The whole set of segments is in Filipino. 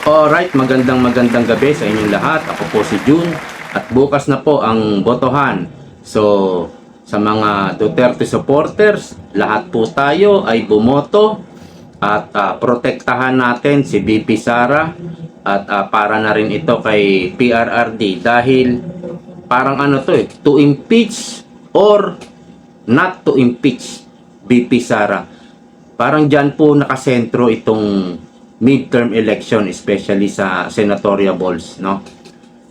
Alright, magandang gabi sa inyong lahat. Ako po si June at bukas na po ang botohan. So, sa mga Duterte supporters, lahat po tayo ay bumoto at protektahan natin si VP Sara at para na rin ito kay PRRD dahil parang ano to to impeach or not to impeach VP Sara. Parang dyan po nakasentro itong midterm election, especially sa senatorial balls, no?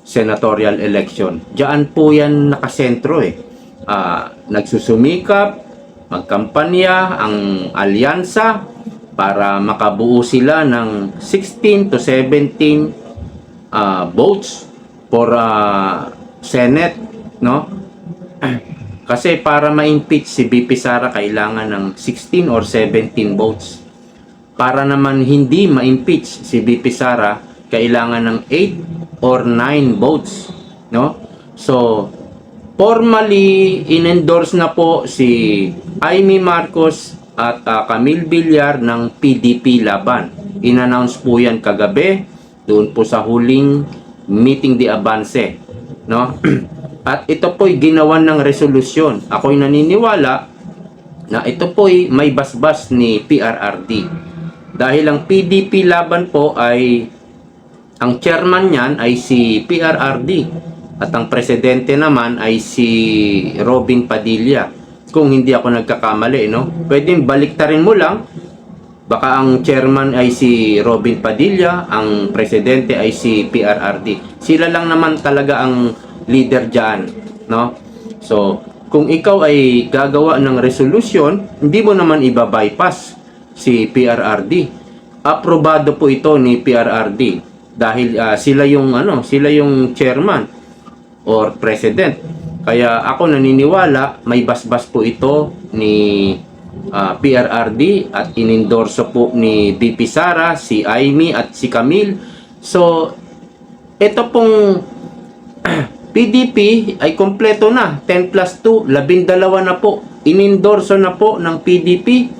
Senatorial election. Diyan po yan nakasentro nagsusumikap, magkampanya ang alyansa para makabuo sila ng 16 to 17 votes for Senate, no? Kasi para ma-impeach si VP Sara kailangan ng 16 or 17 votes. Para naman hindi ma-impeach si VP Sara, kailangan ng 8 or 9 votes, no? So, formally in-endorse na po si Amy Marcos at Camille Villar ng PDP laban. In-announce po yan kagabi doon po sa huling meeting de avance, no? At ito po'y ginawan ng resolusyon. Ako'y naniniwala na ito po'y may basbas ni PRRD. Dahil ang PDP laban po ay, ang chairman niyan ay si PRRD at ang presidente naman ay si Robin Padilla. Kung hindi ako nagkakamali, no? Pwedeng baliktarin mo lang. Baka ang chairman ay si Robin Padilla, ang presidente ay si PRRD. Sila lang naman talaga ang leader diyan, no? So, kung ikaw ay gagawa ng resolution, hindi mo naman iba-bypass si PRRD. Aprobado po ito ni PRRD dahil sila yung chairman or president. Kaya ako naniniwala may basbas po ito ni PRRD at inendorso po ni VP Sara, si Amy at si Camille. So ito pong PDP ay kompleto na, 10 plus 2, 12 na po. Inendorso na po ng PDP.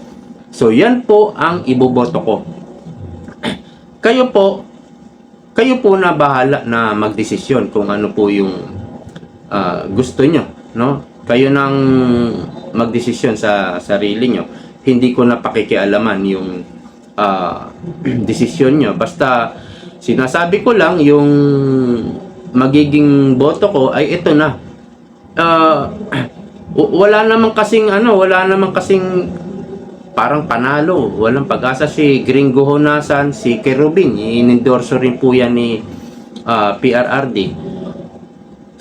So yan po ang iboboto ko. Kayo po na bahala na magdesisyon kung ano po yung gusto nyo, no? Kayo nang magdesisyon sa sarili nyo. Hindi ko na pakikialaman yung desisyon nyo. Basta sinasabi ko lang yung magiging boto ko ay ito na. Wala namang kasing parang panalo, walang pag-asa si Gringo Honasan, si Kerubin, inendorso rin po yan ni PRRD.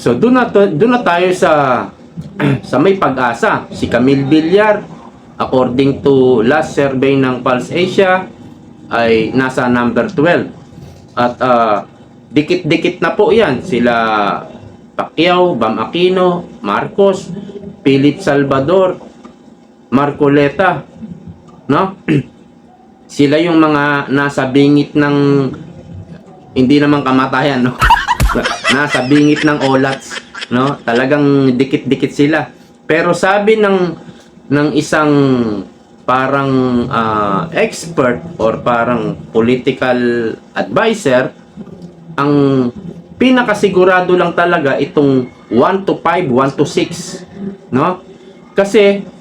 So doon na tayo sa may pag-asa. Si Camille Villar, according to last survey ng Pulse Asia, ay nasa number 12. At dikit-dikit na po yan. Sila Pacquiao, Bam Aquino, Marcos, Philip Salvador, Marcoleta, no? Sila yung mga nasa bingit ng hindi naman kamatayan, no? Nasa bingit ng olats, no? Talagang dikit-dikit sila. Pero sabi ng isang parang expert or parang political advisor, ang pinakasigurado lang talaga itong 1 to 5, 1 to 6, no? Kasi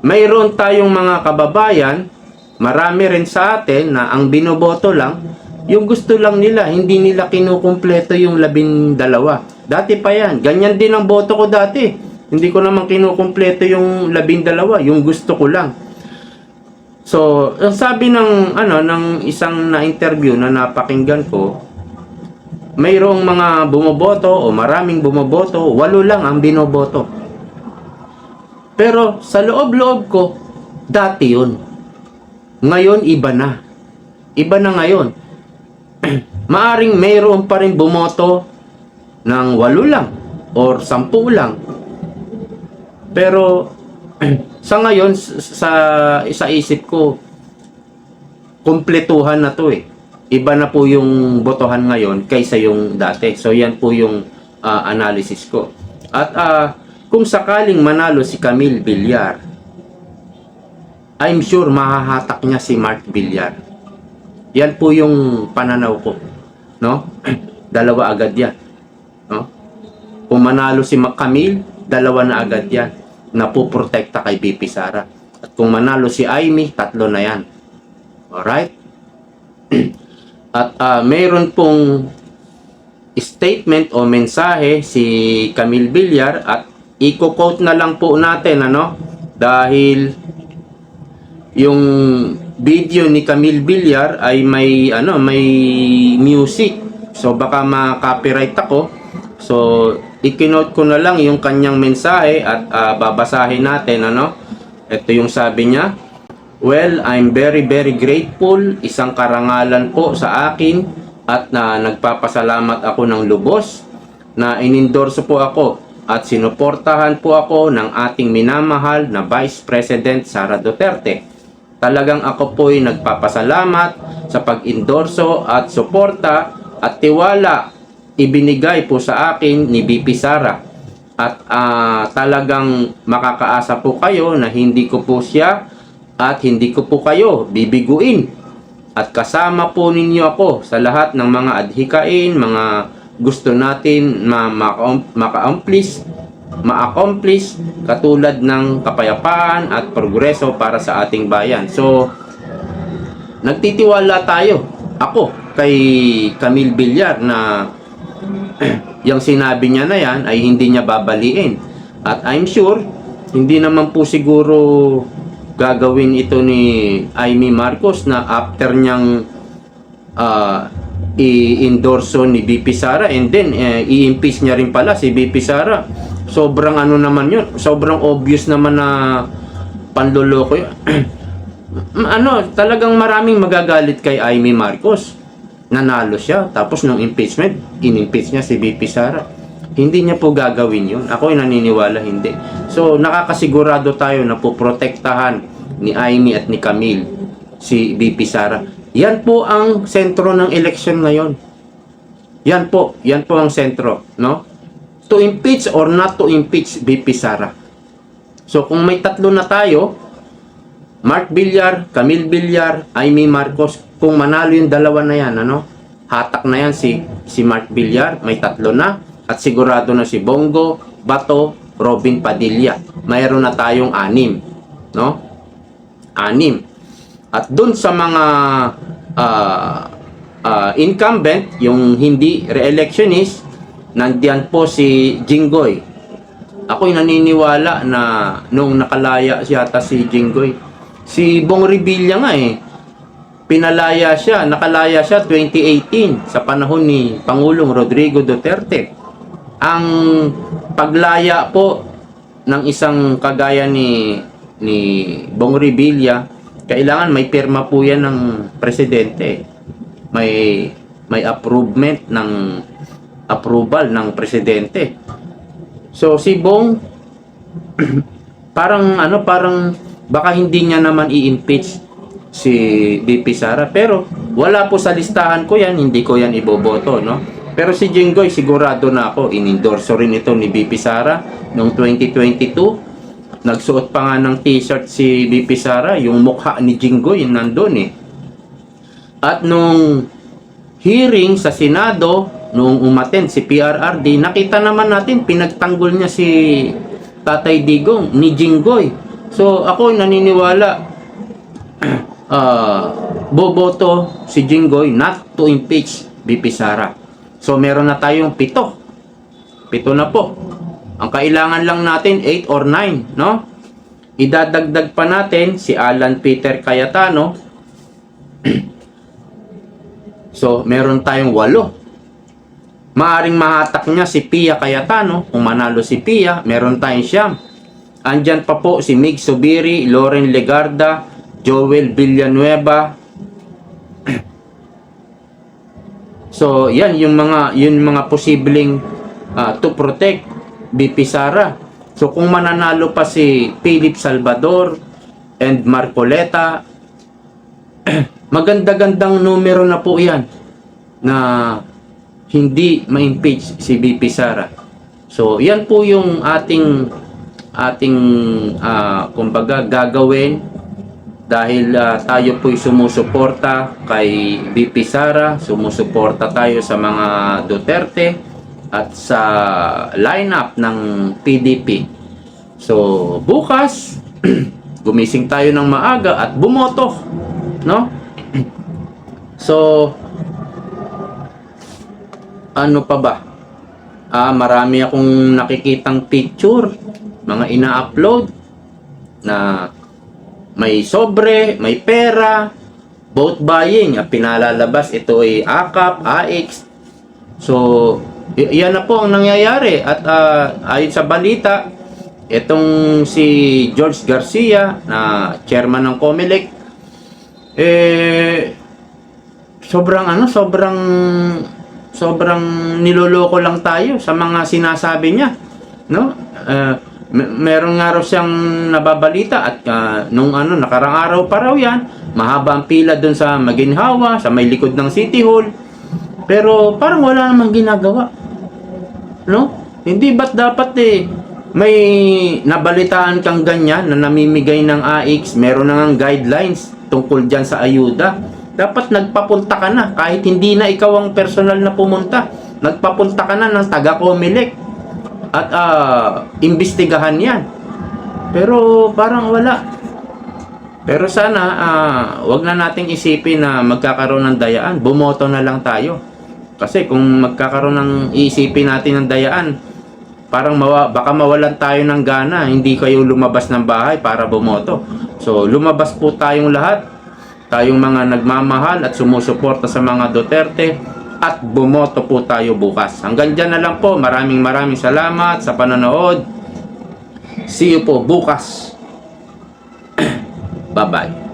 mayroon tayong mga kababayan, marami rin sa atin na ang binoboto lang, yung gusto lang nila, hindi nila kinukumpleto yung 12. Dati pa yan, ganyan din ang boto ko dati. Hindi ko naman kinukumpleto yung 12, yung gusto ko lang. So, ang sabi ng isang na-interview na napakinggan ko, mayroong mga bumoboto o maraming bumoboto, 8 lang ang binoboto. Pero sa loob-loob ko, dati yun. Ngayon, iba na. Iba na ngayon. Maaring mayroon pa rin bumoto ng 8 lang or 10 lang. Pero sa ngayon, sa isip ko, kumpletuhan na to eh. Iba na po yung botohan ngayon kaysa yung dati. So yan po yung analysis ko. At kung sakaling manalo si Camille Villar, I'm sure mahahatak niya si Mark Villar. Yan po yung pananaw ko, no? Dalawa agad yan, no? Kung manalo si Camille, dalawa na agad yan na puprotekta kay BP Sara. At kung manalo si Amy, tatlo na yan. Alright? At mayroon pong statement o mensahe si Camille Villar at i-quote na lang po natin, ano? Dahil yung video ni Camille Villar ay may music. So baka ma-copyright ako. So i-kinote ko na lang yung kanyang mensahe at babasahin natin, ano? Ito yung sabi niya. Well, I'm very grateful. Isang karangalan po sa akin at nagpapasalamat ako ng lubos na inendorso po ako at sinuportahan po ako ng ating minamahal na Vice President Sara Duterte. Talagang ako po'y nagpapasalamat sa pag-endorso at suporta at tiwala ibinigay po sa akin ni BP Sara. At talagang makakaasa po kayo na hindi ko po siya at hindi ko po kayo bibiguin. At kasama po ninyo ako sa lahat ng mga adhikain, mga gusto natin ma-accomplish katulad ng kapayapaan at progreso para sa ating bayan. So, nagtitiwala tayo, ako, kay Camille Villar na yung sinabi niya na yan ay hindi niya babaliin. At I'm sure, hindi naman po siguro gagawin ito ni Amy Marcos na after niyang i-endorso ni BP Sara and then i-impeach niya rin pala si BP Sara. Sobrang ano naman yun, sobrang obvious naman na panloloko yun. Talagang maraming magagalit kay Amy Marcos. Nanalo siya, tapos nung impeachment, in-impeach niya si BP Sara. Hindi niya po gagawin yun. Ako ay naniniwala hindi. So, nakakasigurado tayo na poprotektahan ni Amy at ni Camille si BP Sara. Yan po ang sentro ng election ngayon. Yan po ang sentro, no? To impeach or not to impeach BP Sara. So, kung may tatlo na tayo, Mark Villar, Camille Villar, Amy Marcos, kung manalo yung dalawa na yan, ano? Hatak na yan si Mark Villar, may tatlo na. At sigurado na si Bongo, Bato, Robin Padilla. Mayroon na tayong 6, no? 6. At dun sa mga incumbent, yung hindi re-electionist, nandiyan po si Jinggoy. Ako'y naniniwala na nung nakalaya yata si Jinggoy, si Bong Revilla nga nakalaya siya 2018 sa panahon ni Pangulong Rodrigo Duterte. Ang paglaya po ng isang kagaya ni Bong Revilla, kailangan may pirma po yan ng presidente. May approval ng presidente. So si Bong parang baka hindi niya naman i-impeach si BP Sara, pero wala po sa listahan ko yan, hindi ko yan iboboto, no? Pero si Jinggoy, sigurado na ako, inendorso rin ito ni BP Sara noong 2022. Nagsuot pa nga ng t-shirt si BP Sara, yung mukha ni Jinggoy nandun At nung hearing sa Senado, nung umattend si PRRD, nakita naman natin pinagtanggol niya si Tatay Digong ni Jinggoy. So ako naniniwala boboto si Jinggoy not to impeach BP Sara. So meron na tayong 7 na po. Ang kailangan lang natin 8 or 9, no? Idadagdag pa natin si Alan Peter Cayetano. So meron tayong 8. Maaring mahatak niya si Pia Cayetano. Kung manalo si Pia, meron tayong 9. Andyan pa po si Mig Subiri, Loren Legarda, Joel Villanueva. So yan yung mga posibleng to protect BP Sara. So kung mananalo pa si Philip Salvador and Marcoleta, maganda-gandang numero na po yan na hindi ma-impeach si BP Sara. So yan po yung ating kumbaga gagawin dahil tayo po'y sumusuporta kay VP Sara, sumusuporta tayo sa mga Duterte at sa lineup ng PDP. So, bukas, gumising tayo ng maaga at bumoto, no? So, ano pa ba? Marami akong nakikitang picture, mga ina-upload na may sobre, may pera, vote buying, pinalalabas ito ay AKAP, AX. So, yan na po ang nangyayari at ayon sa balita, itong si George Garcia na chairman ng COMELEC, sobrang niloloko lang tayo sa mga sinasabi niya, no? Meron nga raw siyang nababalita at nung nakarang araw pa raw yan, mahaba ang pila doon sa Maginhawa, sa may likod ng City Hall, pero parang wala namang ginagawa, no? Hindi ba't dapat may nabalitaan kang ganyan na namimigay ng AX, meron na ngang guidelines tungkol dyan sa ayuda, dapat nagpapunta ka na kahit hindi na ikaw ang personal na pumunta, nagpapunta ka na ng taga-COMELEC at imbestigahan yan. Pero parang wala. Pero sana wag na nating isipin na magkakaroon ng dayaan, bumoto na lang tayo. Kasi kung magkakaroon ng iisipin natin ng dayaan, parang baka mawalan tayo ng gana, hindi kayo lumabas ng bahay para bumoto. So lumabas po tayong lahat, tayong mga nagmamahal at sumusuporta sa mga Duterte, at bumoto po tayo bukas. Hanggang dyan na lang po. Maraming salamat sa panonood. See you po bukas. Bye-bye.